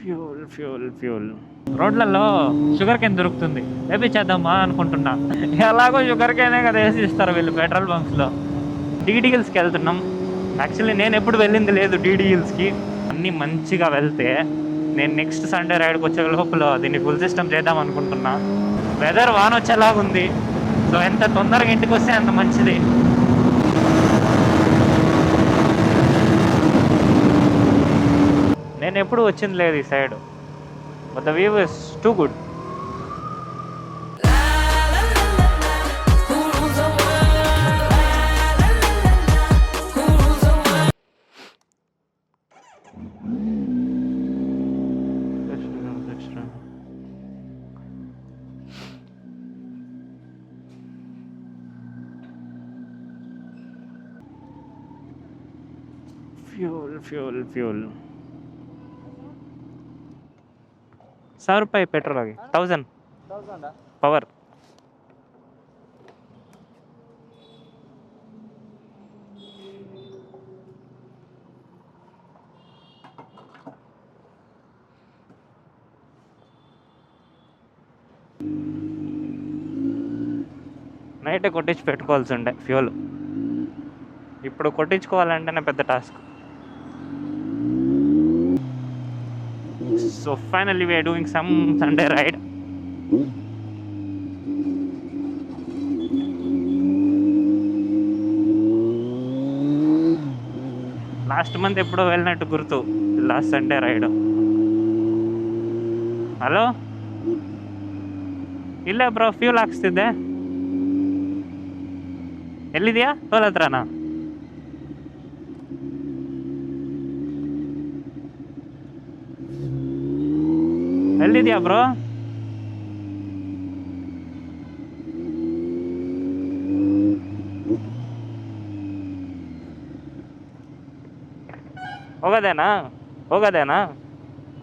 Fuel fuel fuel రోడ్లలో sugar cane దొరుకుతుంది, వేపించేద్దామా అనుకుంటున్నా. ఎలాగో షుగర్ కేనే కదా వేసి ఇస్తారు వీళ్ళు పెట్రోల్ బంక్స్లో. డీడీ హిల్స్కి వెళ్తున్నాం. యాక్చువల్లీ నేను ఎప్పుడు వెళ్ళింది లేదు డీడీ హిల్స్కి. అన్నీ మంచిగా వెళ్తే నేను నెక్స్ట్ సండే రైడ్కి వచ్చే లోపల దీన్ని ఫుల్ సిస్టమ్ చేద్దాం అనుకుంటున్నా. వెదర్ వాన వచ్చేలాగుంది, సో ఎంత తొందరగా ఇంటికి వస్తే అంత మంచిది. నేను ఎప్పుడు వచ్చింది లేదు ఈ side, but the view is too good. Fuel fuel fuel 100 रुपये पेट्रोल आ गई 1000 पावर. నైటే కొట్టించి పెట్టుకోవాల్సి ఉండే ఫ్యూల్, ఇప్పుడు కొట్టించుకోవాలంటేనే పెద్ద task. So finally we are doing some Sunday ride. Last month ఎప్పుడో వెళ్ళినట్టు గుర్తు, లాస్ట్ సండే రైడ్. ಹಲೋ, ಇಲ್ಲ ಬ್ರೋ, ಫ್ಯೂಲ್ ಹಾಕ್ಸ್ತಿದ್ದೆ. ಎಲ್ಲಿದೆಯಾ? ಟೋಲ್ ಹತ್ರನಾ? ಎಲ್ಲಿದೆಯಾ ಬ್ರೋ? ಹೋಗೋದೇನಾ ಹೋಗೋದೇನಾ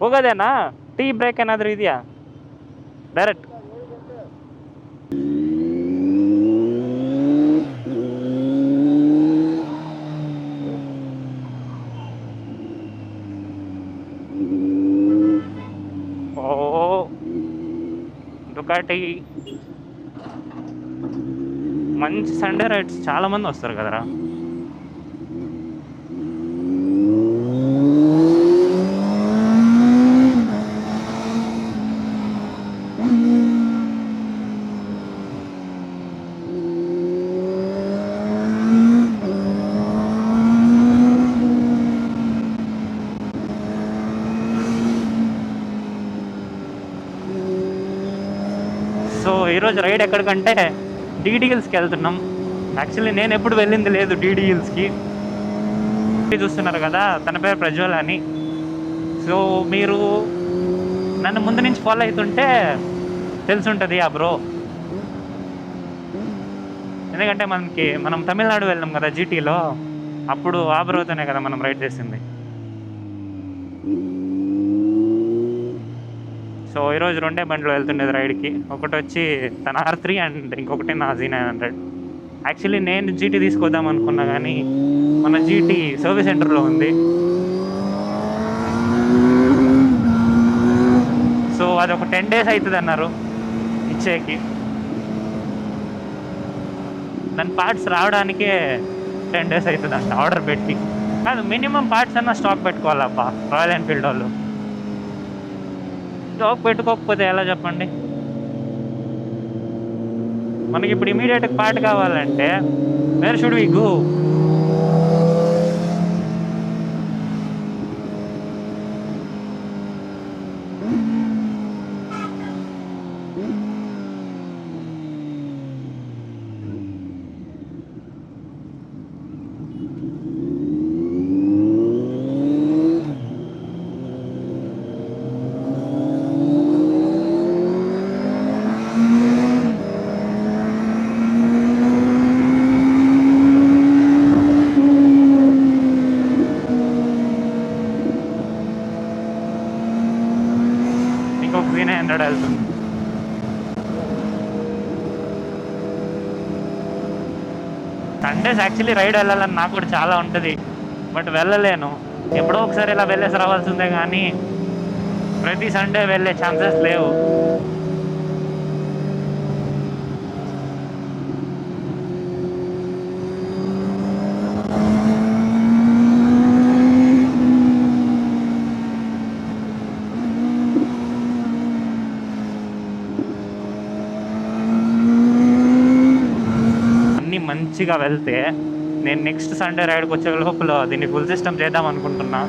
ಹೋಗೋದೇನಾ? ಟೀ ಬ್ರೇಕ್ ಏನಾದರೂ ಇದೆಯಾ? Direct Ducati. మంచి సండే రైడ్స్ చాలా మంది వస్తారు కదరా. సో ఈరోజు రైడ్ ఎక్కడికంటే డీడీ హిల్స్కి వెళ్తున్నాం. యాక్చువల్లీ నేను ఎప్పుడు వెళ్ళింది లేదు డీడీ హిల్స్కి. చూస్తున్నారు కదా, తన పేరు ప్రజ్వల్ అని. సో మీరు నన్ను ముందు నుంచి ఫాలో అవుతుంటే తెలుసుంటుంది ఆ బ్రో. ఎందుకంటే మనం తమిళనాడు వెళ్ళాం కదా జీటీలో, అప్పుడు ఆ బ్రోతోనే కదా మనం రైడ్ చేసింది. సో ఈరోజు 2 బండ్లు వెళ్తుండేది రైడ్కి. ఒకటి వచ్చి తన R3 అండ్ ఇంకొకటి నా Z900. యాక్చువల్లీ నేను జీటీ తీసుకొద్దాం అనుకున్నా, కానీ మన జీటీ సర్వీస్ సెంటర్లో ఉంది. సో అది ఒక 10 days అవుతుంది అన్నారు ఇచ్చేకి. దాని పార్ట్స్ రావడానికే 10 days అవుతుంది అంట ఆర్డర్ పెట్టి. కాదు, మినిమం పార్ట్స్ అన్నా స్టాక్ పెట్టుకోవాలబ్బా రాయల్ ఎన్ఫీల్డ్ వాళ్ళు. స్టాక్ పెట్టుకోకపోతే ఎలా చెప్పండి? మనకి ఇప్పుడు ఇమీడియట్ పార్ట్ కావాలంటే వేర్ షుడ్ వి గో? ఇంకొక 300 వెళ్తుంది. సండేస్ యాక్చువల్లీ రైడ్ వెళ్ళాలని నాకు కూడా చాలా ఉంటుంది, బట్ వెళ్ళలేను. ఎప్పుడో ఒకసారి ఇలా వెళ్ళేసి రావాల్సిందే. కానీ ప్రతి సండే వెళ్ళే ఛాన్సెస్ లేవు. అన్నీ మంచిగా వెళ్తే నేను నెక్స్ట్ సండే రైడ్కి వచ్చే లోపల దీన్ని ఫుల్ సిస్టమ్ చేద్దాం అనుకుంటున్నా.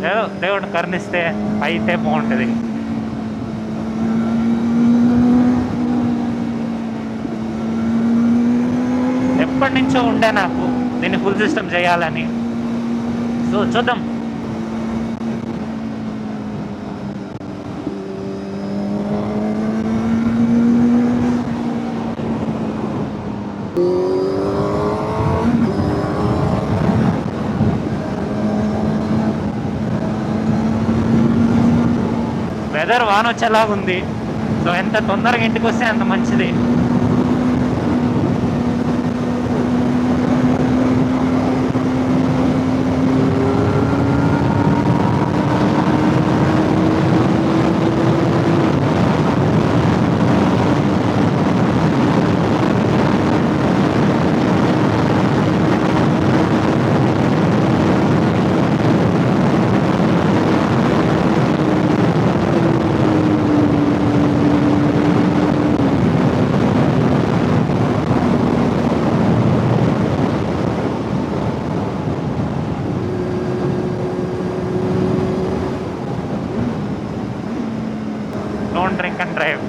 ఏదో దేవుడు కరుణిస్తే అయితే బాగుంటుంది. ఎప్పటి నుంచో ఉండే నాకు దీన్ని ఫుల్ సిస్టమ్ చేయాలని. సో చూద్దాం. వెదర్ వాన వచ్చేలాగుంది. సో ఎంత తొందరగా ఇంటికి వస్తే అంత మంచిది. Don't drink and drive.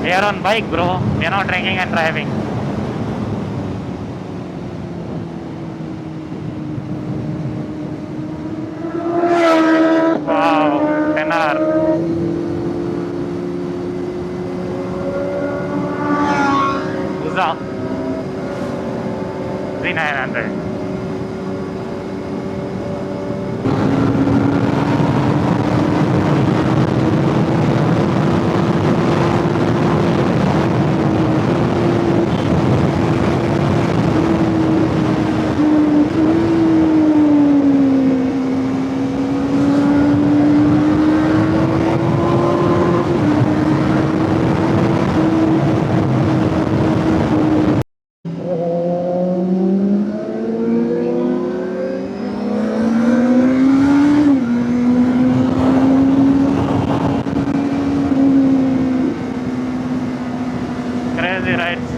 We are on bike, bro. We are not drinking and driving. Wow, 10R. Uza. 3900. Crazy rides.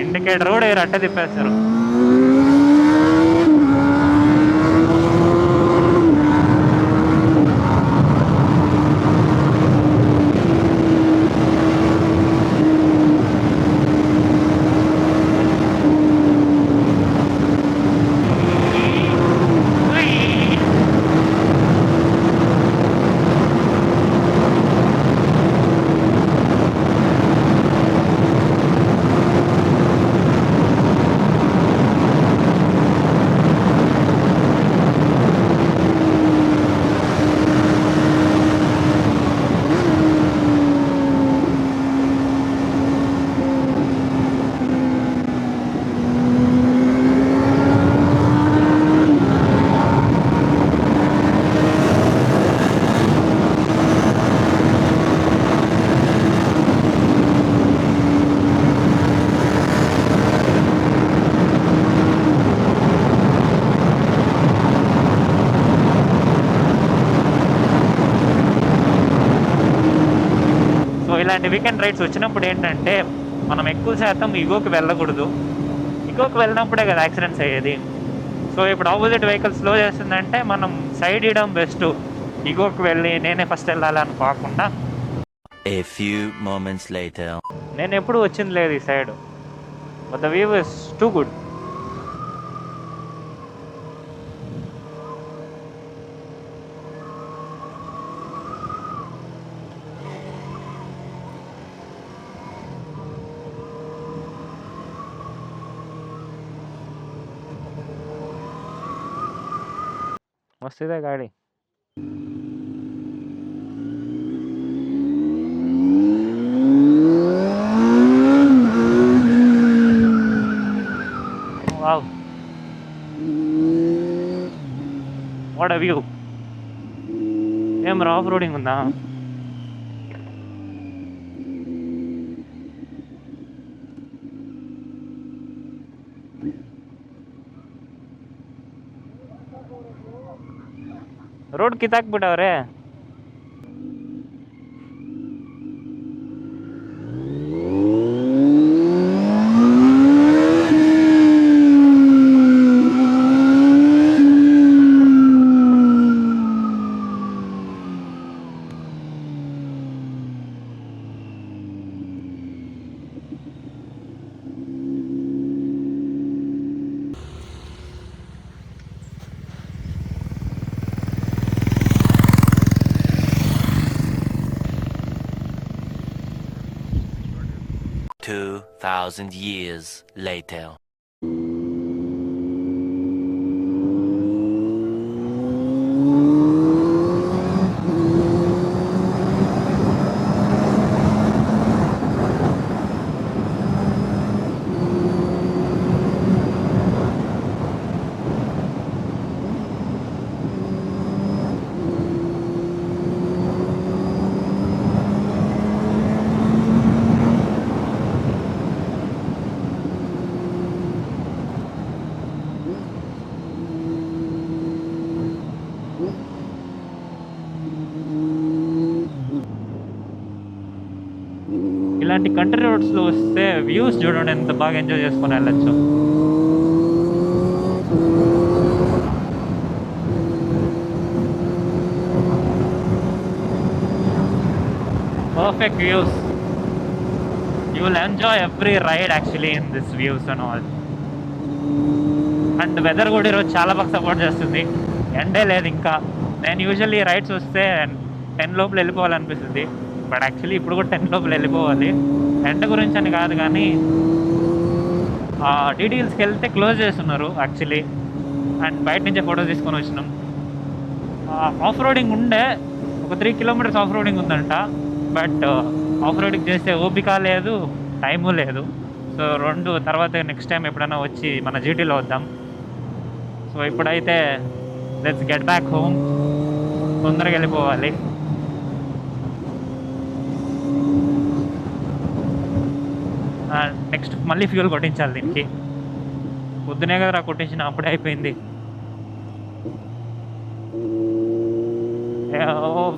Indicator కూడా అట్టే తిప్పేస్తారు. ఇలాంటి వీకెండ్ రైడ్స్ వచ్చినప్పుడు ఏంటంటే మనం ఎక్కువ శాతం ఇగోకి వెళ్ళకూడదు. ఇగోకి వెళ్ళినప్పుడే కదా యాక్సిడెంట్స్ అయ్యేది. సో ఇప్పుడు ఆపోజిట్ వెహికల్ స్లో చేస్తుందంటే మనం సైడ్ ఇవ్వడం బెస్ట్. ఇగోకి వెళ్ళి నేనే ఫస్ట్ వెళ్ళాలని కాకుండా. A few moments later. నేను ఎప్పుడు వచ్చింది లేదు ఈ side. But the view is too good. ಮಸ್ತಿದೆ ಗಾಡಿ. Wow, what a view. ఏం రా ఆఫ్ రోడింగ్ ఉందా? ರೋಡ್ ಕಿತ್ತಾಕ್ಬಿಟ್ಟವ್ರೆ. Two 2,000 years later. ఇలాంటి కంట్రీ రోడ్స్లో వస్తే వ్యూస్ చూడండి ఎంత బాగా ఎంజాయ్ చేసుకొని వెళ్ళచ్చు. Perfect views. You will enjoy every ride actually in this views and all. And weather కూడా ఈరోజు చాలా బాగా సపోర్ట్ చేస్తుంది. ఎండే లేదు ఇంకా. నేను యూజువల్లీ రైడ్స్ వస్తే 10 లోపల వెళ్ళిపోవాలనిపిస్తుంది. బట్ యాక్చువల్లీ ఇప్పుడు కూడా 10 లోపల వెళ్ళిపోవాలి. ఎండ గురించి అని కాదు కానీ డీటెయిల్స్కి వెళ్తే క్లోజ్ చేస్తున్నారు యాక్చువల్లీ. అండ్ బయట నుంచే ఫొటోస్ తీసుకొని వచ్చినాం. ఆఫ్ రోడింగ్ ఉండే ఒక 3 కిలోమీటర్స్ ఆఫ్ రోడింగ్ ఉందంట. బట్ ఆఫ్ రోడింగ్ చేసే ఓపిక లేదు, టైము లేదు. సో రెండు తర్వాత నెక్స్ట్ టైం ఎప్పుడైనా వచ్చి మన జీటీలో వద్దాం. సో ఇప్పుడైతే లెట్స్ గెట్ బ్యాక్ హోమ్. తొందరగా వెళ్ళిపోవాలి. నెక్స్ట్ మళ్ళీ ఫ్యూల్ కొట్టించాలి దీనికి. పొద్దునే కదా కొట్టించిన, అప్పుడే అయిపోయింది.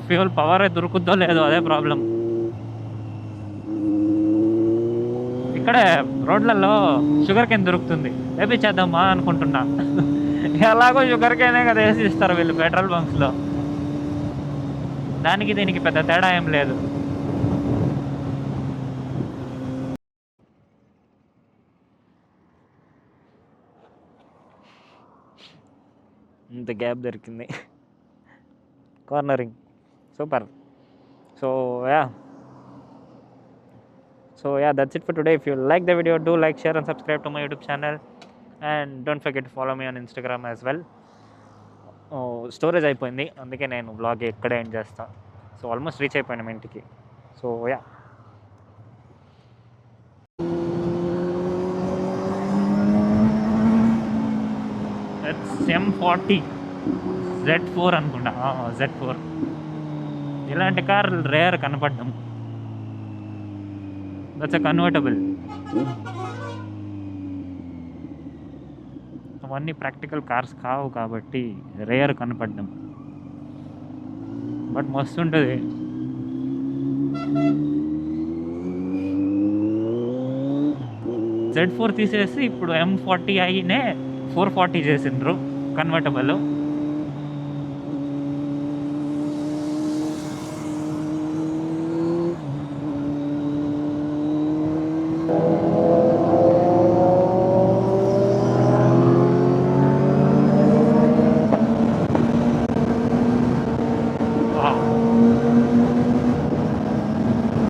ఫ్యూల్ పవర్ దొరుకుద్దో లేదో అదే ప్రాబ్లం. ఇక్కడే రోడ్లలో షుగర్ కేన్ దొరుకుతుంది, వేపించేద్దామా అనుకుంటున్నా. ఎలాగో షుగర్ కేనే కదా వేసి ఇస్తారు వీళ్ళు పెట్రోల్ బంక్స్లో. దానికి దీనికి పెద్ద తేడా ఏం లేదు. ఇంత గ్యాప్ దొరికింది. Cornering super. So yeah, that's it for today. If you like the video, do like, share and subscribe to my YouTube channel, and don't forget to follow me on Instagram as well. Storage అయిపోయింది, అందుకే నేను blog ఎక్కడే end చేస్తా. So almost reach అయిపోయినాం ఇంటికి. So it's M40 Z4 అనుకుంటా. Z4 ఇలాంటి car rare కనపడ్డం. That's a convertible. అవన్నీ ప్రాక్టికల్ కార్స్ కావు కాబట్టి రేర్ కనపడ్డం. బట్ మస్తు ఉంటుంది. Z4 తీసేసి ఇప్పుడు M40iనే 440 చేసిండ్రు కన్వర్టబుల్.